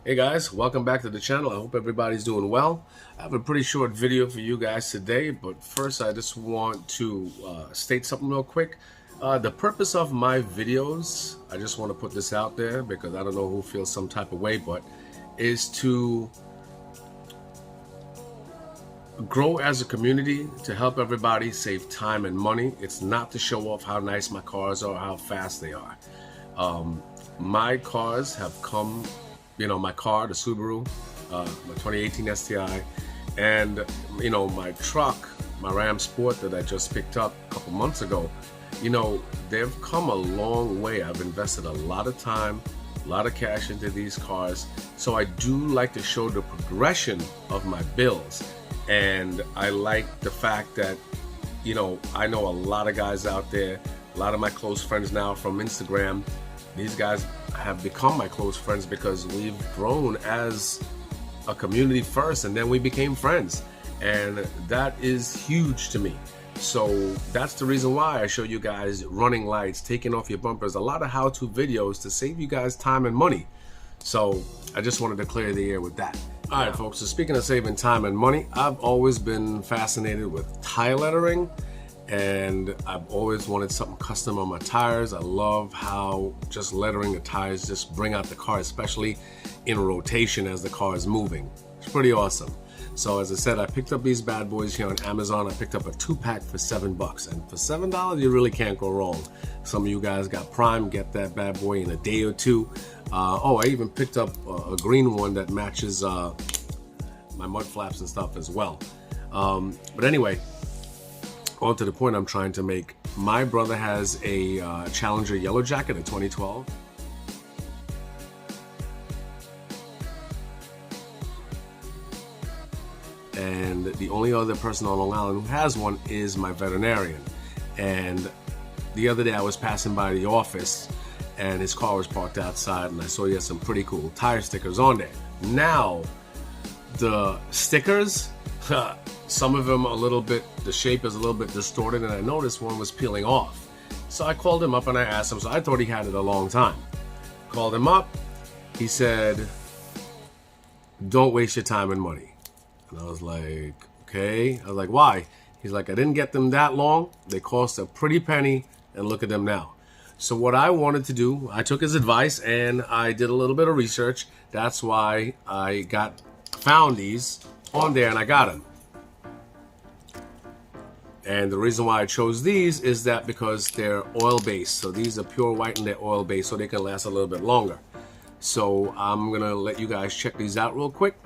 Hey guys, welcome back to the channel. I hope everybody's doing well. I have a pretty short video for you guys today, but first I just want to state something real quick. The purpose of my videos, I just want to put this out there because I don't know who feels some type of way, but is to grow as a community, to help everybody save time and money. It's not to show off how nice my cars are, how fast they are. My cars have come, you know, my car, the Subaru, my 2018 STI, and you know, my truck, my Ram Sport that I just picked up a couple months ago. You know, they've come a long way. I've invested a lot of time, a lot of cash into these cars, so I do like to show the progression of my bills. And I like the fact that, you know, I know a lot of guys out there, a lot of my close friends now from Instagram. These guys have become my close friends because we've grown as a community first, and then we became friends, and that is huge to me. So that's the reason why I show you guys running lights, taking off your bumpers, a lot of how-to videos to save you guys time and money. So I just wanted to clear the air with that. All right, folks, so speaking of saving time and money, I've always been fascinated with tire lettering, and I've always wanted something custom on my tires. I love how just lettering the tires just bring out the car, especially in rotation as the car is moving. It's pretty awesome. So as I said, I picked up these bad boys here on Amazon. I picked up a 2-pack for $7, and for $7 you really can't go wrong. Some of you guys got Prime, get that bad boy in a day or two. Oh, I even picked up a green one that matches my mud flaps and stuff as well. But anyway, on to the point I'm trying to make. My brother has a Challenger Yellow Jacket, a 2012. And the only other person on Long Island who has one is my veterinarian. And the other day I was passing by the office and his car was parked outside, and I saw he had some pretty cool tire stickers on there. Now, the stickers, some of them a little bit, the shape is a little bit distorted, and I noticed one was peeling off. So I called him up and I asked him, so I thought he had it a long time. Called him up, he said, "Don't waste your time and money." And I was like, okay. I was like, why? He's like, "I didn't get them that long. They cost a pretty penny, and look at them now." So what I wanted to do, I took his advice and I did a little bit of research. That's why I found these on there and I got them. And the reason why I chose these is that because they're oil-based. So these are pure white and they're oil-based, so they can last a little bit longer. So I'm gonna let you guys check these out real quick.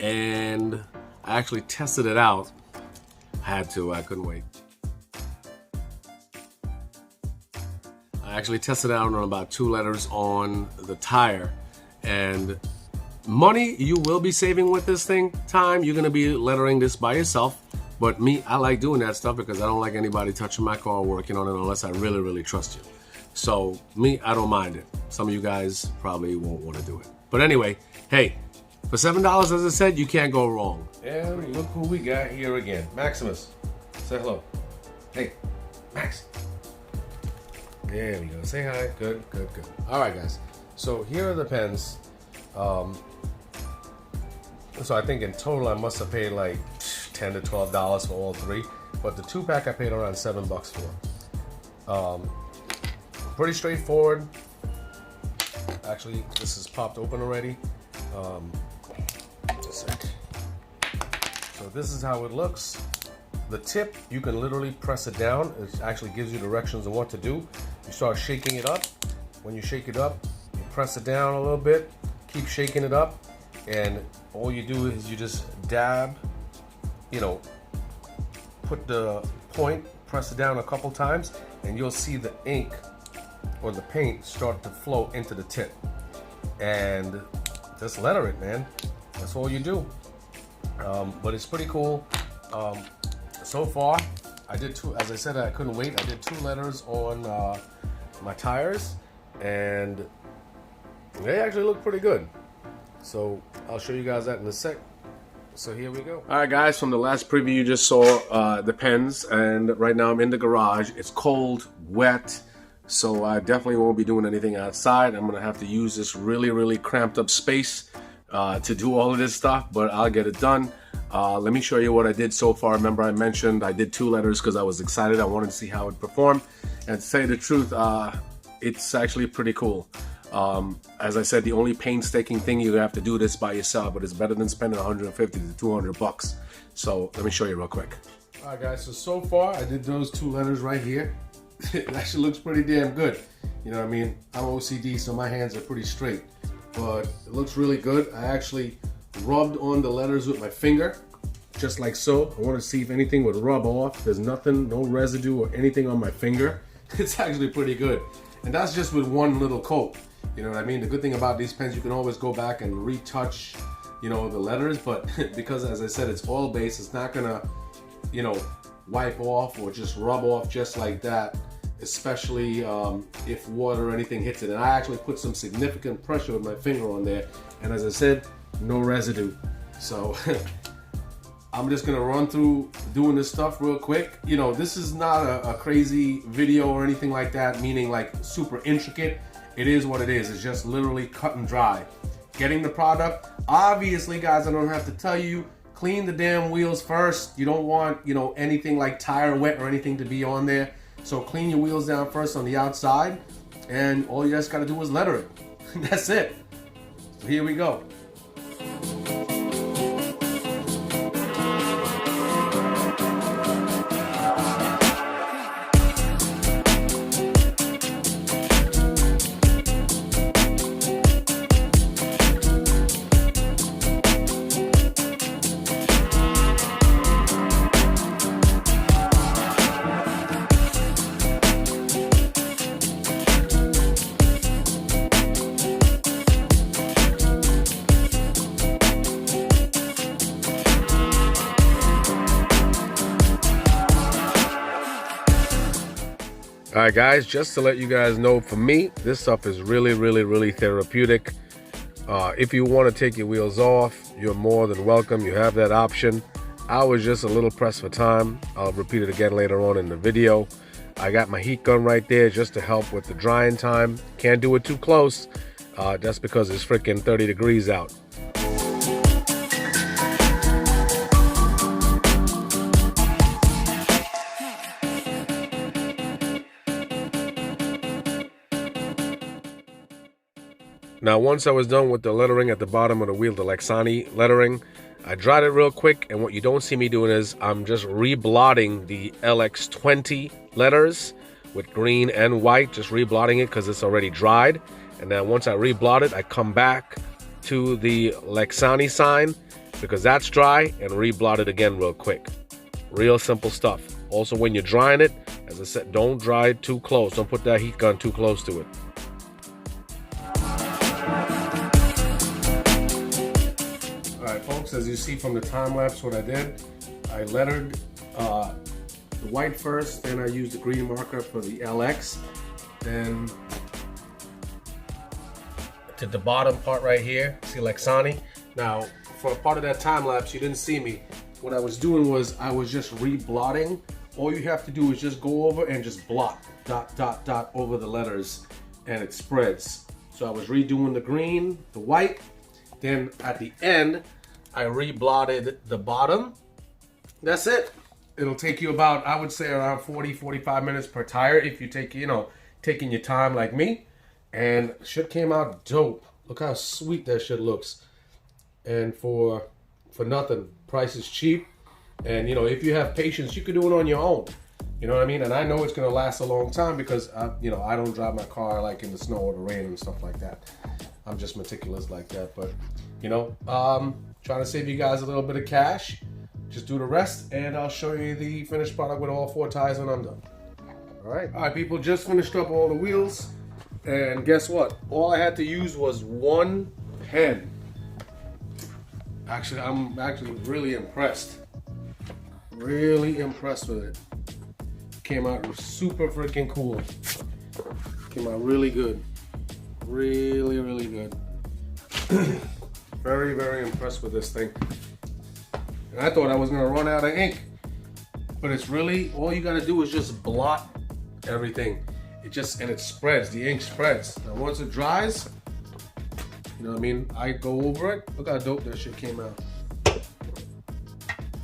And I actually tested it out. I had to, I couldn't wait. I actually tested it out on about 2 letters on the tire. And money you will be saving with this thing. Time, you're gonna be lettering this by yourself. But me, I like doing that stuff because I don't like anybody touching my car or working on it unless I really, really trust you. So me, I don't mind it. Some of you guys probably won't want to do it. But anyway, hey, for $7, as I said, you can't go wrong. And look who we got here again. Maximus, say hello. Hey, Max. There we go, say hi. Good, good, good. All right, guys. So here are the pens. So I think in total I must have paid like $10 to $12 for all 3, but the 2-pack I paid around $7 for. Pretty straightforward. Actually, this is popped open already. Just a sec. So this is how it looks. The tip, you can literally press it down. It actually gives you directions on what to do. You start shaking it up. When you shake it up, you press it down a little bit, keep shaking it up, and all you do is you just dab, you know, put the point, press it down a couple times, and you'll see the ink or the paint start to flow into the tint. And just letter it, man. That's all you do. But it's pretty cool. So far, I did two, as I said, I couldn't wait. I did 2 letters on my tires, and they actually look pretty good. So I'll show you guys that in a sec. So here we go. All right, guys, from the last preview you just saw the pens, and right now I'm in the garage. It's cold, wet, so I definitely won't be doing anything outside. I'm gonna have to use this really cramped up space to do all of this stuff, but I'll get it done. Let me show you what I did so far. Remember, I mentioned I did 2 letters because I was excited. I wanted to see how it performed, and to say the truth, it's actually pretty cool. As I said, the only painstaking thing, you have to do this by yourself, but it's better than spending 150 to 200 bucks. So let me show you real quick. All right, guys, so far I did those 2 letters right here. It actually looks pretty damn good. You know what I mean? I'm OCD, so my hands are pretty straight, but it looks really good. I actually rubbed on the letters with my finger, just like so. I want to see if anything would rub off. There's nothing, no residue or anything on my finger. It's actually pretty good. And that's just with 1 little coat. You know what I mean? The good thing about these pens, you can always go back and retouch, you know, the letters, but because, as I said, it's oil-based, it's not gonna, you know, wipe off or just rub off just like that, especially if water or anything hits it. And I actually put some significant pressure with my finger on there, and as I said, no residue. So I'm just gonna run through doing this stuff real quick. You know, this is not a crazy video or anything like that, meaning like super intricate. It is what it is. It's just literally cut and dry. Getting the product, obviously, guys, I don't have to tell you, clean the damn wheels first. You don't want, you know, anything like tire wet or anything to be on there. So clean your wheels down first on the outside, and all you just gotta do is letter it. That's it. So here we go. All right, guys, just to let you guys know, for me, this stuff is really therapeutic. If you want to take your wheels off, you're more than welcome. You have that option. I was just a little pressed for time. I'll repeat it again later on in the video. I got my heat gun right there just to help with the drying time. Can't do it too close. That's because it's freaking 30 degrees out. Now, once I was done with the lettering at the bottom of the wheel, the Lexani lettering, I dried it real quick, and what you don't see me doing is I'm just reblotting the LX20 letters with green and white, just reblotting it because it's already dried. And then once I reblot it, I come back to the Lexani sign because that's dry and reblot it again real quick. Real simple stuff. Also, when you're drying it, as I said, don't dry it too close. Don't put that heat gun too close to it. Folks, as you see from the time-lapse, what I did, I lettered the white first, then I used the green marker for the LX, then to the bottom part right here, see Lexani. Now, for a part of that time-lapse, you didn't see me. What I was doing was I was just reblotting. All you have to do is just go over and just blot, dot over the letters, and it spreads. So I was redoing the green, the white, then at the end, I reblotted the bottom. That's it. It'll take you about, I would say, around 40-45 minutes per tire if you take, you know, taking your time like me. And shit came out dope. Look how sweet that shit looks. And for nothing, price is cheap. And you know, if you have patience, you can do it on your own. You know what I mean? And I know it's gonna last a long time because you know, I don't drive my car like in the snow or the rain and stuff like that. I'm just meticulous like that. But you know, trying to save you guys a little bit of cash. Just do the rest, and I'll show you the finished product with all 4 tires when I'm done. All right, people, just finished up all the wheels. And guess what? All I had to use was one pen. Actually, I'm really impressed. Really impressed with it. Came out super freaking cool. Came out really good. Really, really good. Very, very impressed with this thing. And I thought I was gonna run out of ink. But it's really, all you gotta do is just blot everything. And it spreads, the ink spreads. Now once it dries, you know what I mean? I go over it. Look how dope that shit came out.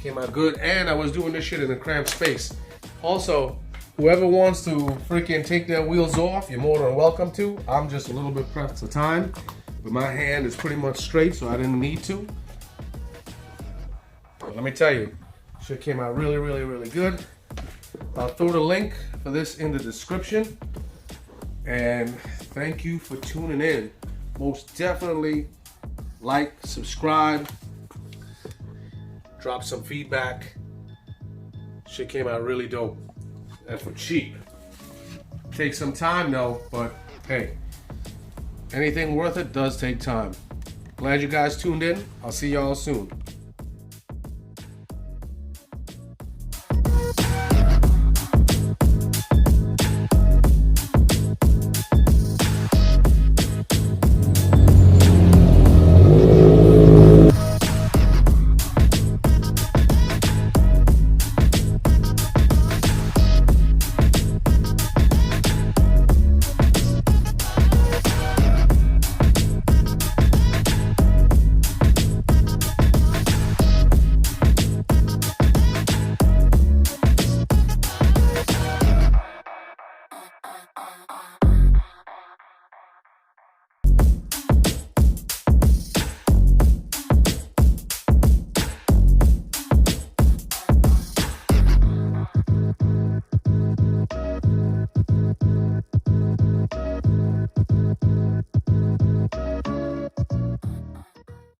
Came out good, and I was doing this shit in a cramped space. Also, whoever wants to freaking take their wheels off, you're more than welcome to. I'm just a little bit pressed for time, but my hand is pretty much straight, so I didn't need to. But let me tell you, shit came out really, really, really good. I'll throw the link for this in the description. And thank you for tuning in. Most definitely like, subscribe, drop some feedback. Shit came out really dope and for cheap. Takes some time though, but hey, anything worth it does take time. Glad you guys tuned in. I'll see y'all soon.